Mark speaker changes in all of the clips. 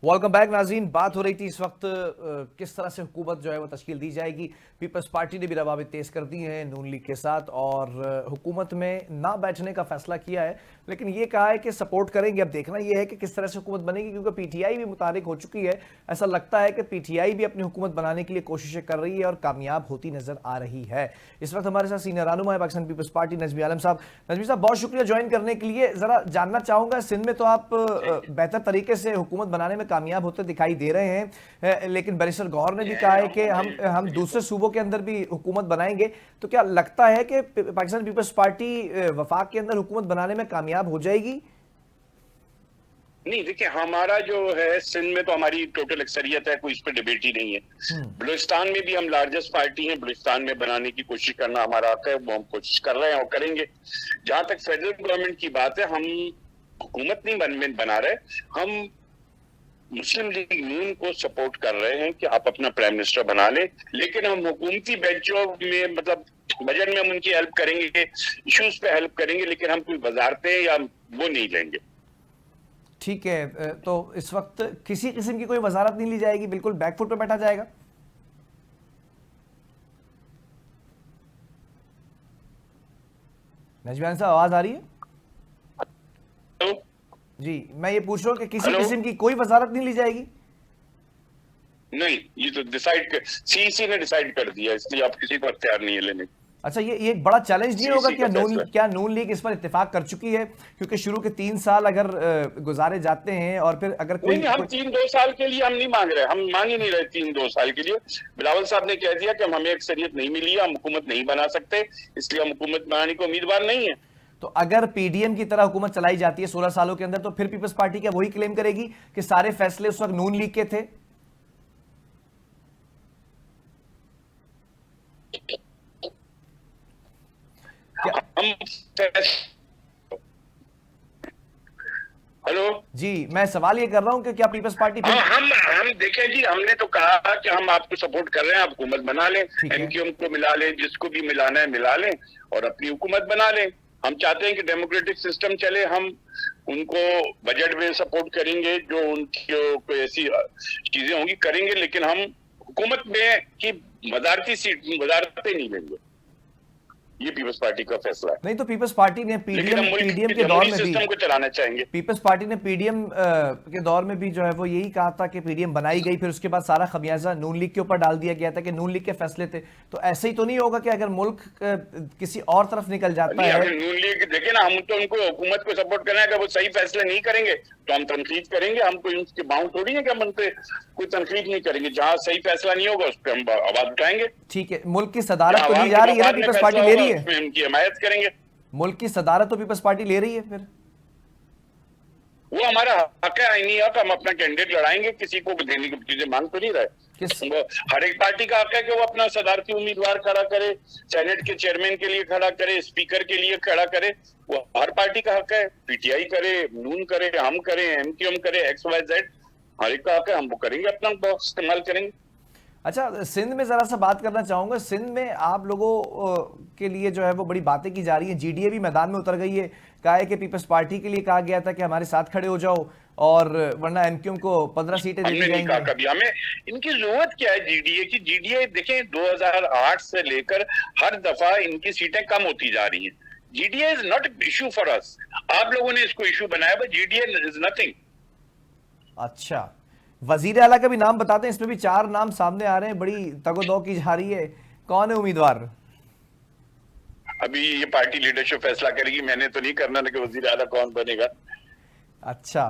Speaker 1: Welcome back नाज़रीन। बात हो रही थी इस वक्त किस तरह से हुकूमत जो है वो तश्कील दी जाएगी। पीपल्स पार्टी ने भी रवाबित तेज़ कर दी हैं नून लीग के साथ और हुकूमत में ना बैठने का फैसला किया है, लेकिन ये कहा है कि सपोर्ट करेंगे। अब देखना ये है कि किस तरह से हुकूमत बनेगी, क्योंकि पीटीआई भी मुतारिक हो चुकी है। ऐसा लगता है कि पीटीआई भी अपनी हुकूमत बनाने के लिए कोशिशें कर रही है और कामयाब होती नजर आ रही है। इस वक्त हमारे साथ सीनियर रहनुमा है पाकिस्तान पीपल्स पार्टी नजमी आलम साहब। नजमी साहब, बहुत शुक्रिया ज्वाइन करने के लिए। जरा जानना चाहूंगा, सिंध में तो आप बेहतर तरीके से हुकूमत बनाने में कामयाब होते दिखाई दे रहे हैं, लेकिन बैरिस्टर गौहर ने भी कहा है कि हम दूसरे सूबों के अंदर भी हुकूमत बनाएंगे। तो क्या लगता है कि पाकिस्तान पीपल्स पार्टी वफाक के अंदर हुकूमत बनाने में कामयाब हो जाएगी?
Speaker 2: नहीं, देखिए, हमारा जो है सिंध में तो हमारी टोटल अक्सरियत है, कोई इस पर डिबेट ही नहीं है। बलूचिस्तान में भी हम लार्जेस्ट पार्टी हैं, बलूचिस्तान में बनाने की कोशिश करना हमारा हक है, वो हम कोशिश कर रहे हैं और करेंगे। जहां तक फेडरल गवर्नमेंट की बात है, हम हुकूमत नहीं बना रहे, हम मुस्लिम लीग नून को सपोर्ट कर रहे हैं कि आप अपना प्राइम मिनिस्टर बना लें, लेकिन हम हुकूमती बेंचों में मतलब बजट में हम उनकी हेल्प करेंगे, इश्यूज पे हेल्प करेंगे, लेकिन हम कोई वजारतें या वो नहीं लेंगे।
Speaker 1: ठीक है, तो इस वक्त किसी किस्म की कोई वजारत नहीं ली जाएगी, बिल्कुल बैकफुट पे बैठा जाएगा। नजमान साहब, आवाज आ रही है? जी, मैं ये पूछ रहा हूँ कि किसी किस्म की कोई वजारत नहीं ली जाएगी।
Speaker 2: नहीं, ये तो डिसाइड सीईसी ने डिसाइड कर दिया, इसलिए आप किसी को अख्तियार नहीं है लेने।
Speaker 1: अच्छा, ये एक बड़ा चैलेंज नहीं होगा? क्या नून लीग इस पर इत्तेफाक कर चुकी है? क्योंकि शुरू के 3 साल अगर गुजारे जाते हैं और फिर अगर कोई
Speaker 2: नहीं, हम 3-2 साल के लिए हम नहीं मांग रहे, हम मांग ही नहीं रहे 3-2 साल के लिए। बिलावल साहब ने कह दिया कि हमें अक्सरियत नहीं मिली है, हम हुकूमत नहीं बना सकते, इसलिए हम हुकूमत बनाने को उम्मीदवार नहीं है।
Speaker 1: तो अगर पीडीएम की तरह हुकूमत चलाई जाती है 16 सालों के अंदर, तो फिर पीपल्स पार्टी क्या वही क्लेम करेगी कि सारे फैसले उस वक्त नून लीग के थे?
Speaker 2: हेलो
Speaker 1: जी, मैं सवाल ये कर रहा हूं कि क्या पीपल्स पार्टी
Speaker 2: हम देखें जी, हमने तो कहा कि हम आपको सपोर्ट कर रहे हैं, आप हुकूमत बना लें, एमक्यूएम को मिला लें, जिसको भी मिलाना है मिला लें और अपनी हुकूमत बना लें। हम चाहते हैं कि डेमोक्रेटिक सिस्टम चले, हम उनको बजट में सपोर्ट करेंगे, जो उनकी कोई ऐसी चीजें होंगी करेंगे, लेकिन हम हुकूमत में की वजारतें नहीं लेंगे। ये पीपल्स पार्टी का फैसला है।
Speaker 1: नहीं, तो पीपल्स पार्टी ने पीडीएम के दौर में भी
Speaker 2: को चलाना चाहेंगे।
Speaker 1: पीपल्स पार्टी ने पीडीएम के दौर में भी जो है वो यही कहा था कि पीडीएम बनाई गई, फिर उसके बाद सारा खमियाजा नून लीग के ऊपर डाल दिया गया था कि नून लीग के फैसले थे। तो ऐसे ही तो नहीं होगा कि अगर मुल्क किसी और तरफ निकल जाता है?
Speaker 2: नून लीग देखिए ना, हम तो उनको हुकूमत को सपोर्ट करना है, अगर वो सही फैसले नहीं करेंगे तो हम तनकीद करेंगे। हम कोई उनके बाउंड थोड़ी है कि हम उन पे कोई तनकीद नहीं करेंगे। जहां सही फैसला नहीं होगा उस पर हम आवाज उठाएंगे।
Speaker 1: ठीक है, मुल्क की सदारत तो ली जा रही है ना, पीपल्स पार्टी ले रही है,
Speaker 2: उनकी हिमायत करेंगे।
Speaker 1: मुल्क की सदारत तो पीपल्स पार्टी ले रही है, फिर
Speaker 2: वो हमारा हक है, आईनी हक। हम अपना कैंडिडेट लड़ाएंगे, किसी को देने की चीजें मांग तो नहीं रहे। हर एक पार्टी का हक है कि वो अपना सदारती उम्मीदवार खड़ा करे, सेनेट के चेयरमैन के लिए खड़ा करे, स्पीकर के लिए खड़ा करे, वो हर पार्टी का हक है। पीटीआई करे, नून करे, हम करें, एमक्यूएम करे, XYZ, हर एक का हक है, हम वो करेंगे, अपना बॉक्स इस्तेमाल करेंगे।
Speaker 1: अच्छा, सिंध में जरा सा बात करना चाहूंगा। सिंध में आप लोगों के लिए जो है वो बड़ी बातें की जा रही हैं। जीडीए भी मैदान में उतर गई है, कहा है कि पीपल्स पार्टी के लिए कहा गया था कि हमारे साथ खड़े हो जाओ और वरना एमक्यूएम को 15 सीटें दे दी जाएंगी।
Speaker 2: कभी हमें इनकी जरूरत क्या है जीडीए की? जीडीए देखें, 2008 से लेकर हर दफा इनकी सीटें कम होती जा रही हैं। GDA is not issue for us. आप लोगों ने इसको इशू बनाया, बट जीडीए इज नथिंग।
Speaker 1: अच्छा, वजीर आला का भी नाम बताते हैं, इसमें भी 4 नाम सामने आ रहे हैं, बड़ी तगोदो की जा रही है। कौन है उम्मीदवार?
Speaker 2: अभी ये पार्टी लीडरशिप फैसला करेगी, मैंने तो नहीं करना कि वजीर आला कौन बनेगा।
Speaker 1: अच्छा,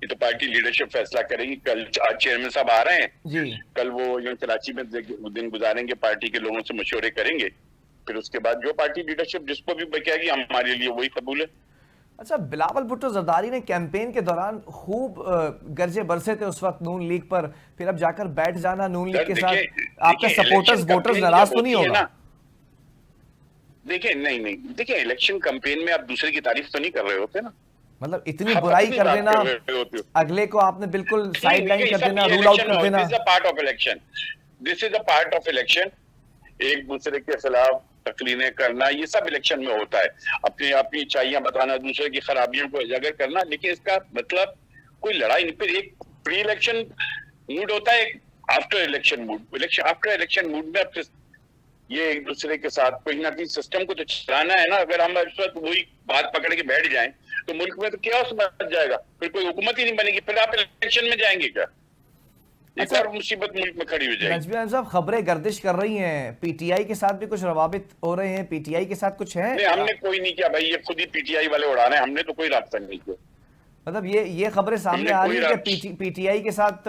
Speaker 2: ये तो पार्टी लीडरशिप फैसला करेगी। कल आज चेयरमैन साहब आ रहे हैं
Speaker 1: जी,
Speaker 2: कल वो यहाँ कराची में दिन गुजारेंगे, पार्टी के लोगों से मशवरे करेंगे, फिर उसके बाद जो पार्टी लीडरशिप जिसको भी बचाएगी हमारे लिए वही कबूल है।
Speaker 1: अच्छा, बिलावल भुट्टो जरदारी ने कैंपेन के दौरान खूब गर्जे बरसे थे उस वक्त नून लीग पर, फिर अब जाकर बैठ जाना नून लीग के साथ, आपके सपोर्टर्स वोटर्स नाराज तो नहीं होगा?
Speaker 2: देखिए, नहीं, देखिए, इलेक्शन कैंपेन में आप दूसरे की तारीफ तो नहीं कर रहे होते ना।
Speaker 1: मतलब इतनी बुराई कर देना, अगले को आपने बिल्कुल साइड लाइन कर देना, रूल आउट कर देना।
Speaker 2: This is a part of election, this is a part of election. एक दूसरे के खिलाफ तकरीरें करना, ये सब इलेक्शन में होता है। अपनी अच्छाइयां बताना, दूसरे की खराबियों को उजागर करना, लेकिन इसका मतलब कोई लड़ाई नहीं। फिर एक प्री इलेक्शन मूड होता है, after election mood. After election mood में अब ये एक दूसरे के साथ कोई ना कोई सिस्टम को तो चलाना है ना। अगर हम इस वक्त वही बात पकड़ के बैठ जाएं तो मुल्क में तो क्या मच जाएगा, फिर कोई हुकूमत ही नहीं बनेगी, फिर आप इलेक्शन में जाएंगे क्या? एक और मुसीबत मुल्क में खड़ी हो जाएगी।
Speaker 1: नजमी आलम साहब, खबरें गर्दिश कर रही हैं पीटीआई के साथ भी कुछ रवाबित हो रहे हैं, पीटीआई के साथ कुछ है?
Speaker 2: नहीं, हमने कोई नहीं किया भाई, ये खुद ही पीटीआई वाले उड़ा रहे हैं, हमने तो कोई रास्ता नहीं किया।
Speaker 1: मतलब ये खबरें सामने आ रही है कि पीटीआई के साथ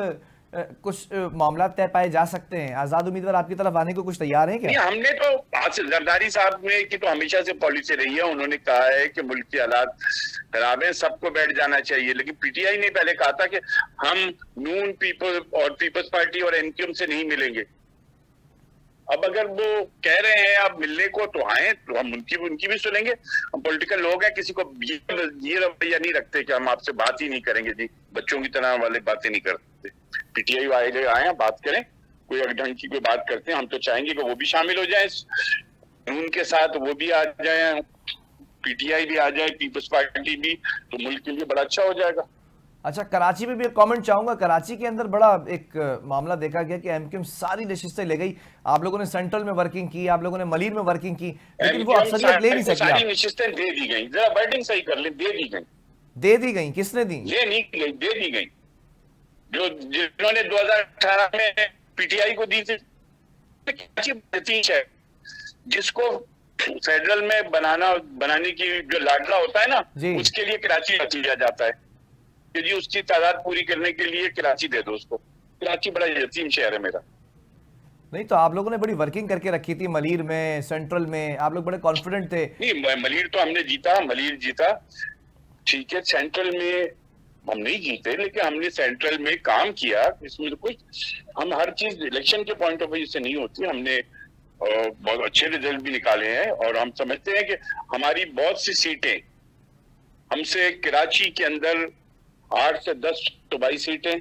Speaker 1: कुछ मामला तय पाए जा सकते हैं। आजाद उम्मीदवार आपकी तरफ आने को कुछ तैयार हैं क्या?
Speaker 2: नहीं, हमने तो जरदारी साहब ने की तो हमेशा से पॉलिसी रही है, उन्होंने कहा है कि मुल्क के हालात खराब है, सबको बैठ जाना चाहिए। लेकिन पीटीआई ने पहले कहा था कि हम नून पीपल्स पार्टी और एनक्यूएम से नहीं मिलेंगे। अब अगर वो कह रहे हैं आप मिलने को तो आए, तो हम उनकी भी सुनेंगे। हम पॉलिटिकल लोग हैं, किसी को ये रवैया नहीं रखते कि हम आपसे बात ही नहीं करेंगे जी, बच्चों की तरह वाले बातें नहीं करते। पीटीआई वाले आए बात करें, कोई ढंग की कोई बात करते हैं, हम तो चाहेंगे कि वो भी शामिल हो जाए उनके साथ, वो भी आ जाए, पीटीआई भी आ जाए, पीपल्स पार्टी भी, तो मुल्क के लिए बड़ा अच्छा हो जाएगा।
Speaker 1: अच्छा, कराची में भी एक कमेंट चाहूंगा। कराची के अंदर बड़ा एक मामला देखा गया कि एमक्यूएम सारी नशिस्तें ले गई। आप लोगों ने सेंट्रल में वर्किंग की, आप लोगों ने मलीर में वर्किंग की, लेकिन वो अक्सरियत ले नहीं सकी।
Speaker 2: सारी नशिस्तें दे दी गई, जरा वर्डिंग सही कर ले, दे दी गई।
Speaker 1: दे दी गई? किसने दी?
Speaker 2: ले नहीं गई, दे दी गई। जिन्होंने 2018 में पीटीआई को दी थी, जिसको फेडरल में बनाने की जो लाडला होता है ना, उसके लिए कराची रख लिया जाता है कि जी उसकी तादाद पूरी करने के लिए कराची दे दो उसको। कराची बड़ा यतीम शहर है मेरा।
Speaker 1: नहीं तो आप लोगों ने बड़ी वर्किंग करके रखी थी मलीर में, सेंट्रल में, आप लोग बड़े कॉन्फिडेंट थे।
Speaker 2: नहीं, मलीर तो हमने जीता, मलीर जीता, ठीक है। सेंट्रल में हम नहीं जीते, लेकिन हमने सेंट्रल में काम किया। इसमें तो कोई, हम हर चीज इलेक्शन के पॉइंट ऑफ व्यू से नहीं होती। हमने बहुत अच्छे रिजल्ट भी निकाले हैं और हम समझते हैं कि हमारी बहुत सी सीटें हमसे कराची के अंदर 8 से 10 सूबाई सीटें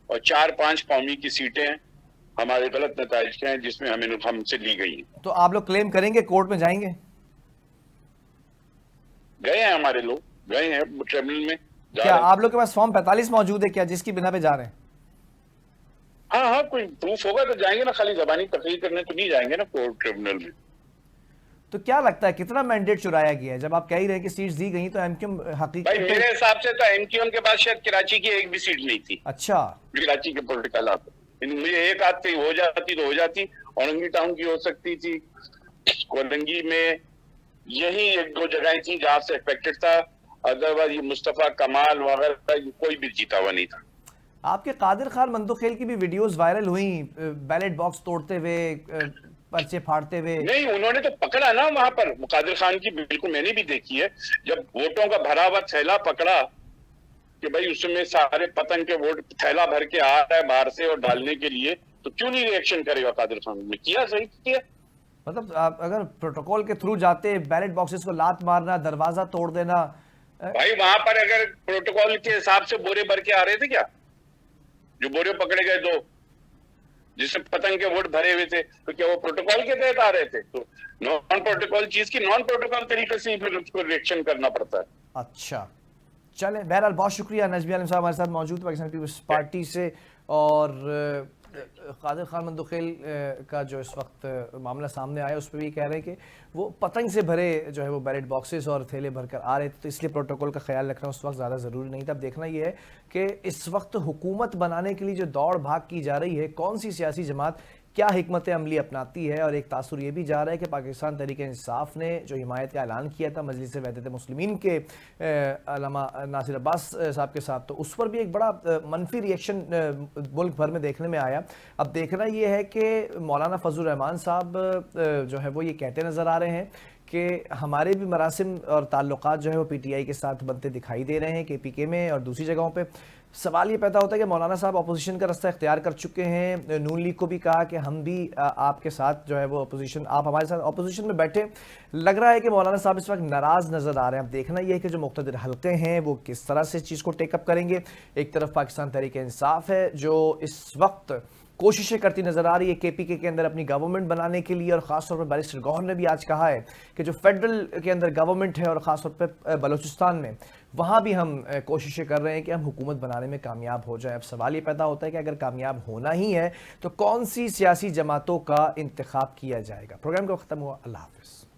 Speaker 2: और 4-5 कौमी की सीटें हमारे गलत नताइज के हैं, जिसमें हमसे ली गई हैं।
Speaker 1: तो आप लोग क्लेम करेंगे, कोर्ट में जाएंगे?
Speaker 2: गए हैं हमारे लोग, गए हैं ट्रिब्यूनल में।
Speaker 1: क्या आप लोग के पास फॉर्म 45 मौजूद है क्या, जिसकी बिना पे जा रहे हैं?
Speaker 2: हाँ, कोई प्रूफ होगा तो जाएंगे ना, खाली जबानी तकरीर करने तो नहीं जाएंगे ना कोर्ट ट्रिब्यूनल में।
Speaker 1: तो क्या लगता है कितना मैंडेट चुराया गया है? जब आप कह ही रहे हैं कि सीट्स दी गई, तो एमक्यूएम हकीकत
Speaker 2: भाई मेरे हिसाब से तो एमक्यूएम के पास शायद कराची की एक भी सीट नहीं थी।
Speaker 1: अच्छा,
Speaker 2: कराची के पॉलिटिकल हालात, इनमें एक आध कहीं हो जाती तो हो जाती, औरंगी टाउन की हो सकती थी, कोलंगी में यही 1-2 जगह थी जहां से अफेक्टेड था, अदरवाइज ये मुस्तफा कमाल वगैरह कोई भी जीता हुआ नहीं था।
Speaker 1: आपके कादिर खान मंदोखेल की भी वीडियोस वायरल हुई, बैलेट बॉक्स तोड़ते हुए, पर्चे फाड़ते हुए।
Speaker 2: नहीं, उन्होंने तो पकड़ा ना वहां पर, कादिर खान की बिल्कुल मैंने भी देखी है, जब वोटों का भरा हुआ थैला पकड़ा कि भाई उसमें सारे पतंग के वोट थैला भर के आ रहा है बाहर से और डालने के लिए, तो क्यों नहीं रिएक्शन करेगा कादिर खान ने? किया, सही किया।
Speaker 1: मतलब आप अगर प्रोटोकॉल के थ्रू जाते, बैलेट बॉक्सेस को लात मारना, दरवाजा तोड़ देना।
Speaker 2: भाई वहां पर अगर प्रोटोकॉल के हिसाब से बोरे भर के आ रहे थे क्या? जो बोरे पकड़े गए 2 जिसमें पतंग के वोट भरे हुए थे, तो क्या वो प्रोटोकॉल के तहत आ रहे थे? तो नॉन प्रोटोकॉल चीज की नॉन प्रोटोकॉल तरीके से फिर उसको रिएक्शन करना पड़ता है।
Speaker 1: अच्छा, चले, बहरहाल बहुत शुक्रिया। नजमी आलम साहब हमारे साथ मौजूद पाकिस्तान पीपल्स पार्टी से। और कादिर खान मंदोखेल का जो इस वक्त मामला सामने आया, उस पर भी कह रहे हैं कि वो पतंग से भरे जो है वो बैलेट बॉक्सेस और थैले भरकर आ रहे थे, तो इसलिए प्रोटोकॉल का ख्याल रखना उस वक्त ज़्यादा ज़रूरी नहीं था। अब देखना ये है कि इस वक्त हुकूमत बनाने के लिए जो दौड़ भाग की जा रही है, कौन सी सियासी जमात क्या हिकमत अमली अपनाती है। और एक तासुर ये भी जा रहा है कि पाकिस्तान तहरीक-ए-इंसाफ ने जो हिमायत का ऐलान किया था मजलिस वहदत-ए-मुस्लिमीन के अल्लामा नासिर अब्बास साहब के साथ, तो उस पर भी एक बड़ा मनफी रिएक्शन मुल्क भर में देखने में आया। अब देखना ये है कि मौलाना फजलुर रहमान साहब जो है वो ये कहते नज़र आ रहे हैं कि हमारे भी मरासिम और ताल्लुकात जो है वो पीटीआई के साथ बनते दिखाई दे रहे हैं, केपीके में और दूसरी जगहों पे। सवाल ये पैदा होता है कि मौलाना साहब अपोजिशन का रास्ता इख्तियार कर चुके हैं। नून लीग को भी कहा कि हम भी आपके साथ जो है वो अपोजिशन, आप हमारे साथ अपोजिशन में बैठे। लग रहा है कि मौलाना साहब इस वक्त नाराज़ नज़र आ रहे हैं। अब देखना यह है कि जो मुख्तदिर हल्के हैं वो किस तरह से इस चीज़ को टेकअप करेंगे। एक तरफ पाकिस्तान तहरीक इंसाफ है जो इस वक्त कोशिशें करती नजर आ रही है केपीके के अंदर अपनी गवर्नमेंट बनाने के लिए। और खासतौर पर बैरिस्टर गौहर ने भी आज कहा है कि जो फेडरल के अंदर गवर्नमेंट है और खासतौर पर बलूचिस्तान में, वहाँ भी हम कोशिशें कर रहे हैं कि हम हुकूमत बनाने में कामयाब हो जाए। अब सवाल ये पैदा होता है कि अगर कामयाब होना ही है तो कौन सी सियासी जमातों का इंतखाब किया जाएगा। प्रोग्राम का खत्म हुआ। अल्लाह हाफिज़।